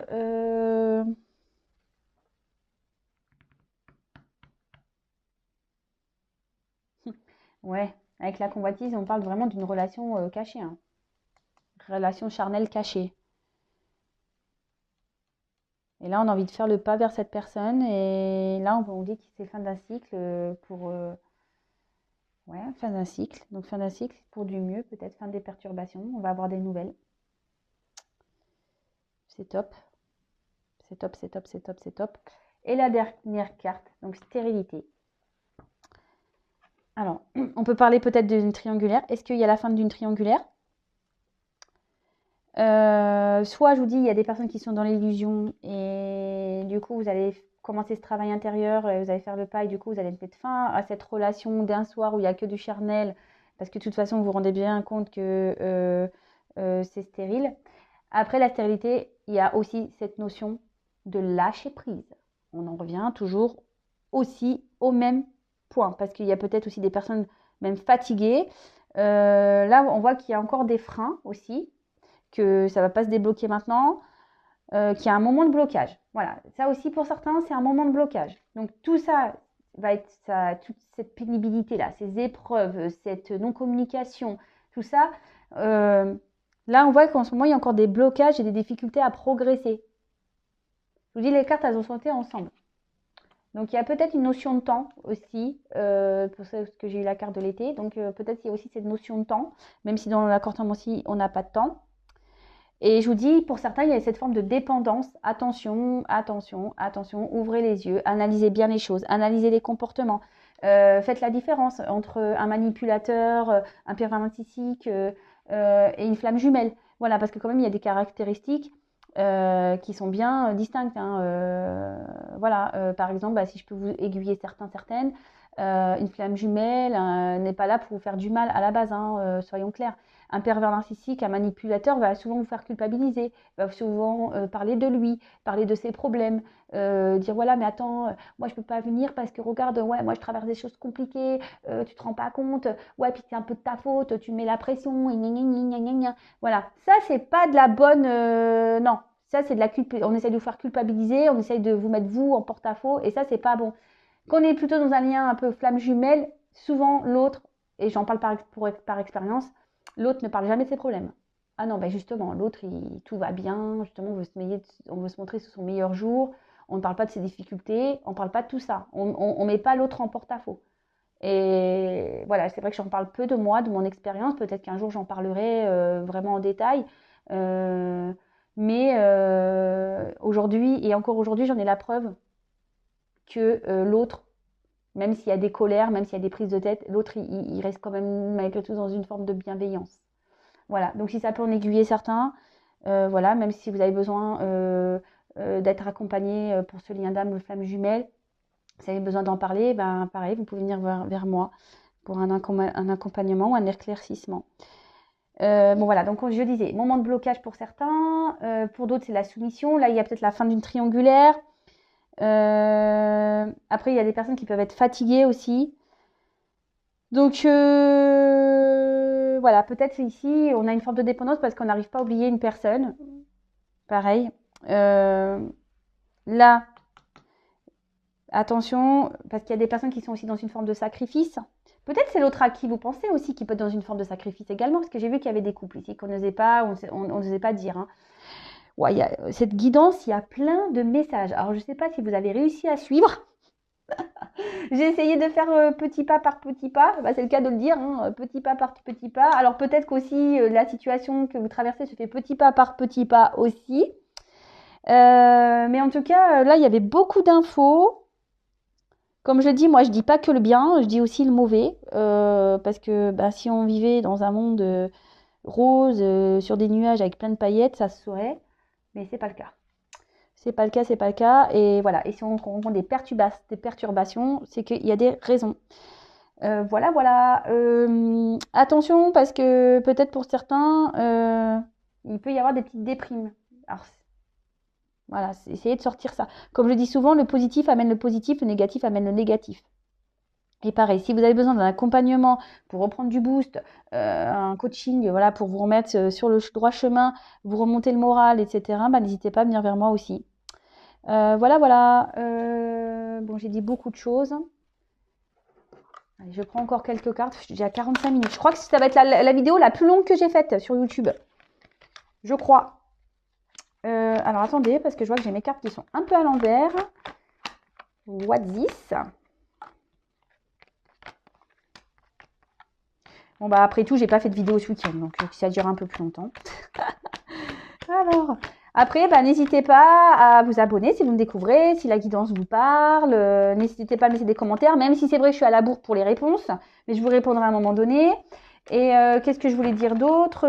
Ouais, avec la convoitise, on parle vraiment d'une relation cachée. Hein. Relation charnelle cachée. Et là, on a envie de faire le pas vers cette personne. Et là, on dit que c'est fin d'un cycle pour... ouais, fin d'un cycle. Donc fin d'un cycle pour du mieux, peut-être fin des perturbations. On va avoir des nouvelles. C'est top. C'est top, c'est top, c'est top, c'est top. Et la dernière carte, donc stérilité. Alors, on peut parler peut-être d'une triangulaire. Est-ce qu'il y a la fin d'une triangulaire? Soit je vous dis, il y a des personnes qui sont dans l'illusion et du coup, vous allez commencer ce travail intérieur et vous allez faire le pas et du coup, vous allez mettre fin à cette relation d'un soir où il n'y a que du charnel parce que de toute façon, vous vous rendez bien compte que c'est stérile. Après la stérilité, il y a aussi cette notion de lâcher prise. On en revient toujours aussi au même point parce qu'il y a peut-être aussi des personnes même fatiguées. Là, on voit qu'il y a encore des freins aussi, que ça ne va pas se débloquer maintenant, qu'il y a un moment de blocage. Voilà, ça aussi pour certains, c'est un moment de blocage. Donc tout ça va être ça, toute cette pénibilité-là, ces épreuves, cette non-communication, tout ça. Là, on voit qu'en ce moment, il y a encore des blocages et des difficultés à progresser. Je vous dis, les cartes, elles ont sauté ensemble. Donc, il y a peut-être une notion de temps aussi, pour ça que j'ai eu la carte de l'été. Donc, peut-être qu'il y a aussi cette notion de temps, même si dans la carte aussi, on n'a pas de temps. Et je vous dis, pour certains, il y a cette forme de dépendance. Attention, attention, attention, ouvrez les yeux, analysez bien les choses, analysez les comportements. Faites la différence entre un manipulateur, un pervers narcissique et une flamme jumelle. Voilà, parce que quand même, il y a des caractéristiques qui sont bien distinctes. Hein. Voilà, par exemple, bah, si je peux vous aiguiller certaines, une flamme jumelle n'est pas là pour vous faire du mal à la base, hein, soyons clairs. Un pervers narcissique, un manipulateur va souvent vous faire culpabiliser, va souvent parler de lui, parler de ses problèmes, dire voilà mais attends, moi je peux pas venir parce que regarde, ouais moi je traverse des choses compliquées, tu te rends pas compte, ouais puis c'est un peu de ta faute, tu mets la pression, voilà, ça c'est pas de la bonne, non, ça c'est de la on essaye de vous faire culpabiliser, on essaye de vous mettre vous en porte-à-faux et ça c'est pas bon. Quand on est plutôt dans un lien un peu flamme jumelle, souvent l'autre, et j'en parle par expérience, l'autre ne parle jamais de ses problèmes. Ah non, ben justement, l'autre, tout va bien, justement, on veut se montrer sous son meilleur jour, on ne parle pas de ses difficultés, on ne parle pas de tout ça, on ne met pas l'autre en porte-à-faux. Et voilà, c'est vrai que j'en parle peu de moi, de mon expérience, peut-être qu'un jour j'en parlerai vraiment en détail, mais aujourd'hui, et encore aujourd'hui, j'en ai la preuve que l'autre, même s'il y a des colères, même s'il y a des prises de tête, l'autre, il reste quand même malgré tout dans une forme de bienveillance. Voilà, donc si ça peut en aiguiller certains, voilà, même si vous avez besoin d'être accompagné pour ce lien d'âme, flamme jumelle, si vous avez besoin d'en parler, ben pareil, vous pouvez venir vers moi pour un accompagnement ou un éclaircissement. Bon voilà, donc je disais, moment de blocage pour certains, pour d'autres c'est la soumission, là il y a peut-être la fin d'une triangulaire. Après il y a des personnes qui peuvent être fatiguées aussi. Donc voilà, peut-être ici on a une forme de dépendance parce qu'on n'arrive pas à oublier une personne. Pareil. Là, attention, parce qu'il y a des personnes qui sont aussi dans une forme de sacrifice. Peut-être c'est l'autre à qui vous pensez aussi qui peut être dans une forme de sacrifice également, parce que j'ai vu qu'il y avait des couples ici qu'on n'osait pas, on n'osait pas dire. Hein. Ouais, cette guidance, il y a plein de messages. Alors je ne sais pas si vous avez réussi à suivre. J'ai essayé de faire petit pas par petit pas, bah, c'est le cas de le dire, hein, petit pas par petit pas. Alors peut-être qu'aussi la situation que vous traversez se fait petit pas par petit pas aussi. Mais en tout cas, là, il y avait beaucoup d'infos. Comme je dis, moi, je dis pas que le bien, je dis aussi le mauvais. Parce que bah, si on vivait dans un monde rose, sur des nuages avec plein de paillettes, ça se saurait. Mais c'est pas le cas. C'est pas le cas, c'est pas le cas. Et voilà. Et si on rencontre des perturbations, c'est qu'il y a des raisons. Voilà. Attention, parce que peut-être pour certains, il peut y avoir des petites déprimes. Alors, voilà, essayez de sortir ça. Comme je dis souvent, le positif amène le positif, le négatif amène le négatif. Et pareil, si vous avez besoin d'un accompagnement pour reprendre du boost, un coaching, voilà, pour vous remettre sur le droit chemin, vous remonter le moral, etc., bah, n'hésitez pas à venir vers moi aussi. Voilà. Bon, j'ai dit beaucoup de choses. Allez, je prends encore quelques cartes. J'ai à 45 minutes. Je crois que ça va être la vidéo la plus longue que j'ai faite sur YouTube. Je crois. Alors, attendez, parce que je vois que j'ai mes cartes qui sont un peu à l'envers. What this? Bon, bah, après tout, j'ai pas fait de vidéo ce week-end, donc ça dure un peu plus longtemps. Après, bah, n'hésitez pas à vous abonner si vous me découvrez, si la guidance vous parle. N'hésitez pas à me laisser des commentaires, même si c'est vrai que je suis à la bourre pour les réponses, mais je vous répondrai à un moment donné. Et qu'est-ce que je voulais dire d'autre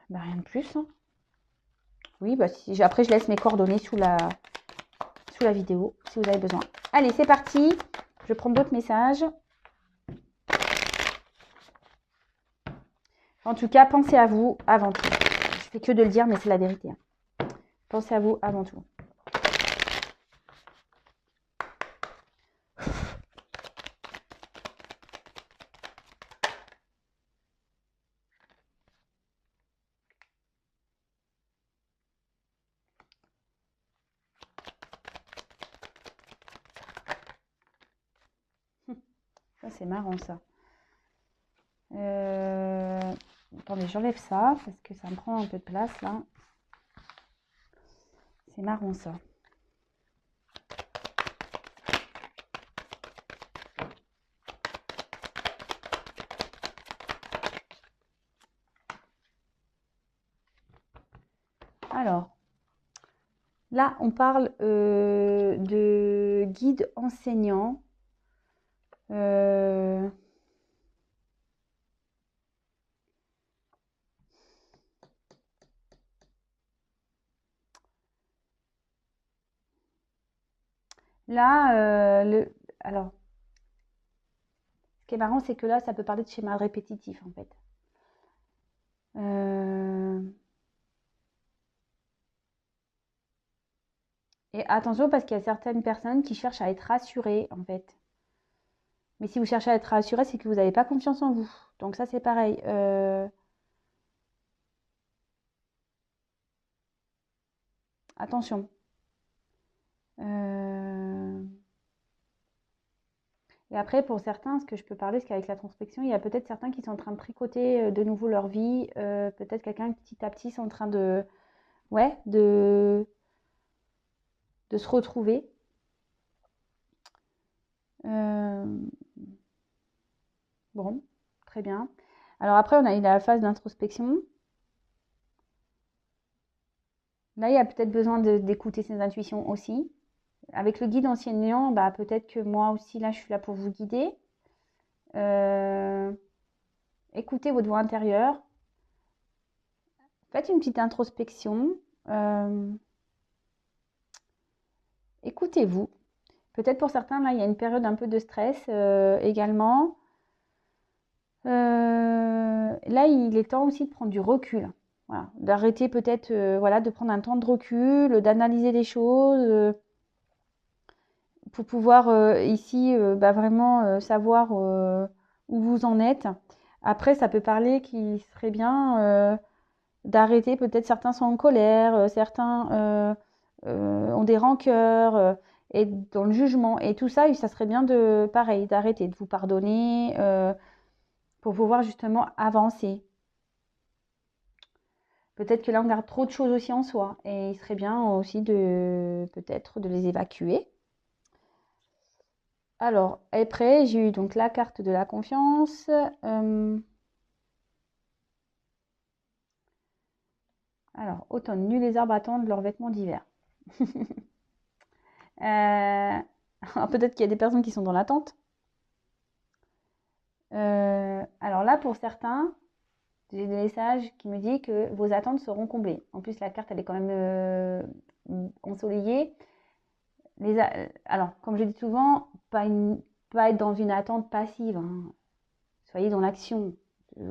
bah, rien de plus. Hein. Oui, bah, après, je laisse mes coordonnées sous la vidéo si vous avez besoin. Allez, c'est parti. Je prends d'autres messages. En tout cas, pensez à vous avant tout. Je fais que de le dire, mais c'est la vérité. Hein. Pensez à vous avant tout. Ça, c'est marrant, ça. Attendez, j'enlève ça parce que ça me prend un peu de place, là. C'est marrant, ça. Alors, là, on parle de guide enseignant. Là, alors, ce qui est marrant, c'est que là, ça peut parler de schéma répétitif, en fait. Et attention, parce qu'il y a certaines personnes qui cherchent à être rassurées, en fait. Mais si vous cherchez à être rassuré, c'est que vous n'avez pas confiance en vous. Donc ça, c'est pareil. Attention. Et après, pour certains, ce que je peux parler, c'est qu'avec la prospection, il y a peut-être certains qui sont en train de tricoter de nouveau leur vie. Peut-être quelqu'un petit à petit sont en train de, ouais, de se retrouver. Bon, très bien. Alors après, on a eu la phase d'introspection. Là, il y a peut-être besoin d'écouter ses intuitions aussi. Avec le guide enseignant, bah, peut-être que moi aussi, là, je suis là pour vous guider. Écoutez votre voix intérieure. Faites une petite introspection. Écoutez-vous. Peut-être pour certains, là, il y a une période un peu de stress également. Là, il est temps aussi de prendre du recul. Voilà. D'arrêter peut-être voilà, de prendre un temps de recul, d'analyser les choses pour pouvoir ici bah, vraiment savoir où vous en êtes. Après, ça peut parler qu'il serait bien d'arrêter. Peut-être certains sont en colère, certains ont des rancœurs et dans le jugement. Et tout ça, ça serait bien de, pareil, d'arrêter, de vous pardonner pour pouvoir justement avancer. Peut-être que là, on garde trop de choses aussi en soi. Et il serait bien aussi de peut-être de les évacuer. Alors, après, j'ai eu donc la carte de la confiance. Alors, automne, nu les arbres attendent leurs vêtements d'hiver. Peut-être qu'il y a des personnes qui sont dans l'attente. Alors là, pour certains, j'ai des messages qui me disent que vos attentes seront comblées. En plus, la carte, elle est quand même ensoleillée. Alors, comme je dis souvent, pas être dans une attente passive. Hein. Soyez dans l'action.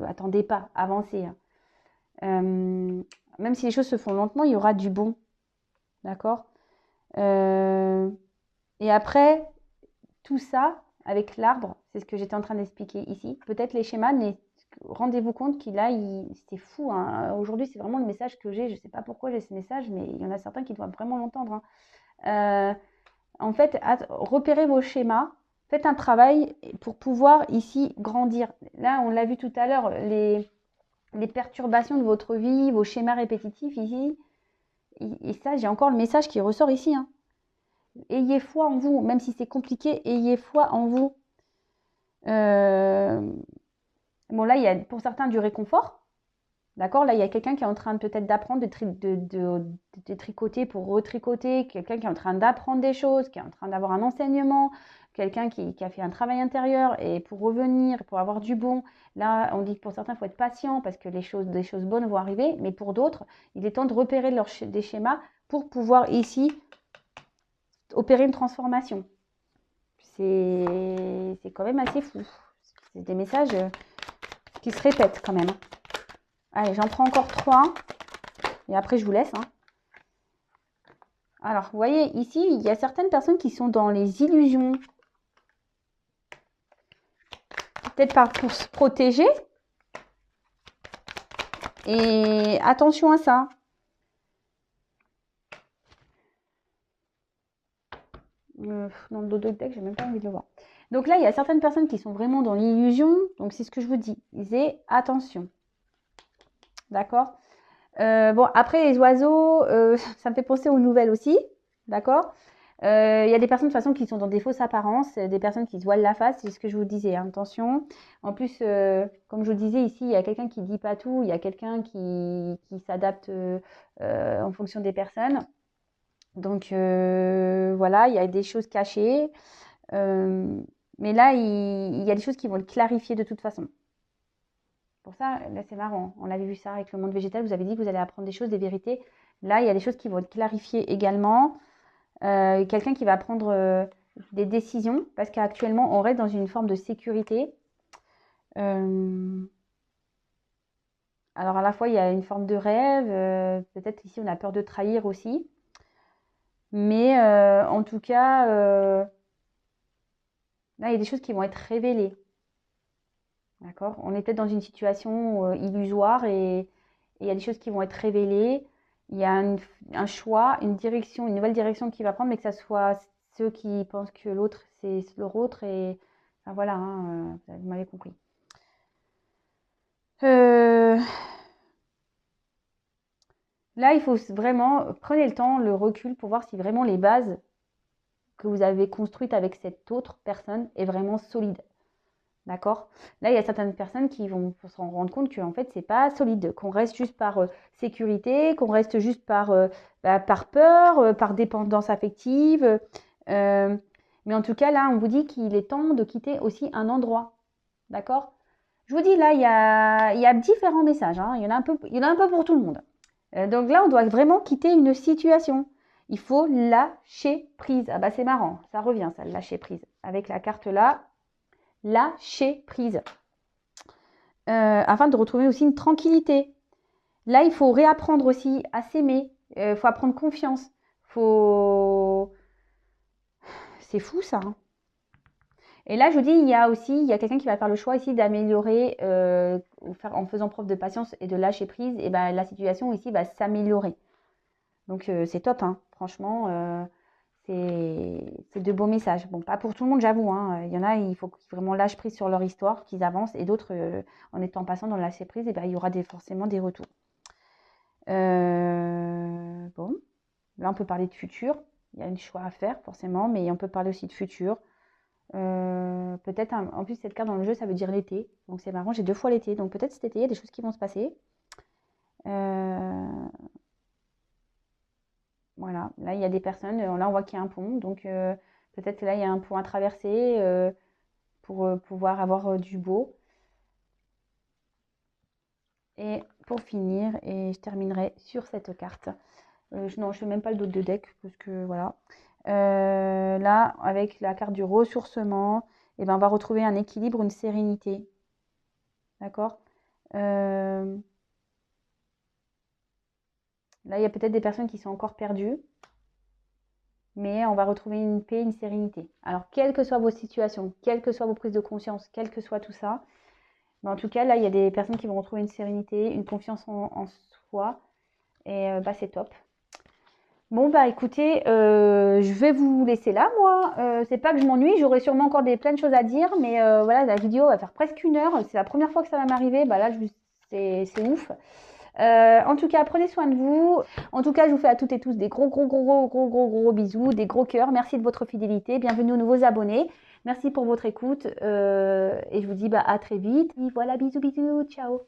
Attendez pas, avancez. Hein. Même si les choses se font lentement, il y aura du bon. D'accord Et après, tout ça, avec l'arbre, c'est ce que j'étais en train d'expliquer ici. Peut-être les schémas, mais rendez-vous compte qu'il a, c'est fou. Hein. Aujourd'hui, c'est vraiment le message que j'ai. Je ne sais pas pourquoi j'ai ce message, mais il y en a certains qui doivent vraiment l'entendre. Hein. En fait, repérez vos schémas. Faites un travail pour pouvoir ici grandir. Là, on l'a vu tout à l'heure, les perturbations de votre vie, vos schémas répétitifs ici. Et ça, j'ai encore le message qui ressort ici. Hein. Ayez foi en vous, même si c'est compliqué, ayez foi en vous. Bon, là, il y a pour certains du réconfort. D'accord? Là, il y a quelqu'un qui est en train peut-être d'apprendre de tricoter pour retricoter, quelqu'un qui est en train d'apprendre des choses, qui est en train d'avoir un enseignement, quelqu'un qui a fait un travail intérieur et pour revenir, pour avoir du bon. Là, on dit que pour certains, il faut être patient parce que des choses bonnes vont arriver, mais pour d'autres, il est temps de repérer des schémas pour pouvoir ici opérer une transformation. C'est quand même assez fou. C'est des messages qui se répètent quand même. Allez, j'en prends encore 3. Et après, je vous laisse. Hein. Alors, vous voyez, ici, il y a certaines personnes qui sont dans les illusions. Peut-être pour se protéger. Et attention à ça. Dans le dos de deck, j'ai même pas envie de le voir. Donc là, il y a certaines personnes qui sont vraiment dans l'illusion. Donc, c'est ce que je vous dis. Disais, attention. D'accord? Bon, après, les oiseaux, ça me fait penser aux nouvelles aussi. D'accord? Il y a des personnes de toute façon qui sont dans des fausses apparences, des personnes qui se voilent la face, c'est ce que je vous disais, hein, attention. En plus, comme je vous disais ici, il y a quelqu'un qui dit pas tout, il y a quelqu'un qui s'adapte en fonction des personnes. Donc voilà, il y a des choses cachées. Mais là, il y a des choses qui vont le clarifier de toute façon. Pour ça, là, c'est marrant. On avait vu ça avec le monde végétal. Vous avez dit que vous allez apprendre des choses, des vérités. Là, il y a des choses qui vont être clarifiées également. Quelqu'un qui va prendre des décisions parce qu'actuellement, on reste dans une forme de sécurité. Alors, à la fois, il y a une forme de rêve. Peut-être ici, on a peur de trahir aussi. Mais en tout cas, là, il y a des choses qui vont être révélées. D'accord? On est peut-être dans une situation illusoire et il y a des choses qui vont être révélées. Il y a un choix, une direction, une nouvelle direction qui va prendre, mais que ça soit ceux qui pensent que l'autre, c'est leur autre. Et enfin, voilà, hein, vous m'avez compris. Là, il faut vraiment, prenez le temps, le recul pour voir si vraiment les bases que vous avez construites avec cette autre personne est vraiment solide. D'accord? Là, il y a certaines personnes qui vont s'en rendre compte qu'en fait, c'est pas solide, qu'on reste juste par sécurité, qu'on reste juste par peur, par dépendance affective. Mais en tout cas, là, on vous dit qu'il est temps de quitter aussi un endroit. D'accord? Je vous dis, là, il y a différents messages. Hein. Il y en a un peu pour tout le monde. Donc là, on doit vraiment quitter une situation. Il faut lâcher prise. Ah bah c'est marrant, ça revient ça, lâcher prise. Avec la carte là, lâcher prise. Afin de retrouver aussi une tranquillité. Là, il faut réapprendre aussi à s'aimer. Il faut apprendre confiance. C'est fou ça. Hein. Et là, je vous dis, il y a quelqu'un qui va faire le choix ici d'améliorer, en faisant preuve de patience et de lâcher prise, et ben la situation ici va s'améliorer. Donc c'est top, hein. Franchement, c'est de beaux messages. Bon, pas pour tout le monde, j'avoue. Hein. Il y en a, il faut qu'ils vraiment lâchent prise sur leur histoire, qu'ils avancent, et d'autres, en étant patient dans le lâcher prise, et ben, il y aura forcément des retours. Bon, là on peut parler de futur. Il y a un choix à faire forcément, mais on peut parler aussi de futur. Peut-être, en plus cette carte dans le jeu, ça veut dire l'été. Donc c'est marrant, j'ai 2 fois l'été. Donc peut-être cet été, il y a des choses qui vont se passer. Voilà, là il y a des personnes, là on voit qu'il y a un pont, donc peut-être là il y a un pont à traverser pour pouvoir avoir du beau. Et pour finir, et je terminerai sur cette carte. Non, je ne fais même pas le dos de deck, parce que voilà. Là, avec la carte du ressourcement, et ben, on va retrouver un équilibre, une sérénité. D'accord? Là, il y a peut-être des personnes qui sont encore perdues, mais on va retrouver une paix, une sérénité. Alors, quelles que soient vos situations, quelles que soient vos prises de conscience, quel que soit tout ça, mais en tout cas, là, il y a des personnes qui vont retrouver une sérénité, une confiance en soi, et bah, c'est top. Bon, bah écoutez, je vais vous laisser là, moi. C'est pas que je m'ennuie, j'aurai sûrement encore plein de choses à dire, mais voilà, la vidéo va faire presque 1 heure. C'est la première fois que ça va m'arriver, bah là, c'est ouf. En tout cas, prenez soin de vous. En tout cas, je vous fais à toutes et tous des gros bisous, des gros cœurs. Merci de votre fidélité. Bienvenue aux nouveaux abonnés. Merci pour votre écoute. Et je vous dis à très vite. Et voilà, bisous, ciao.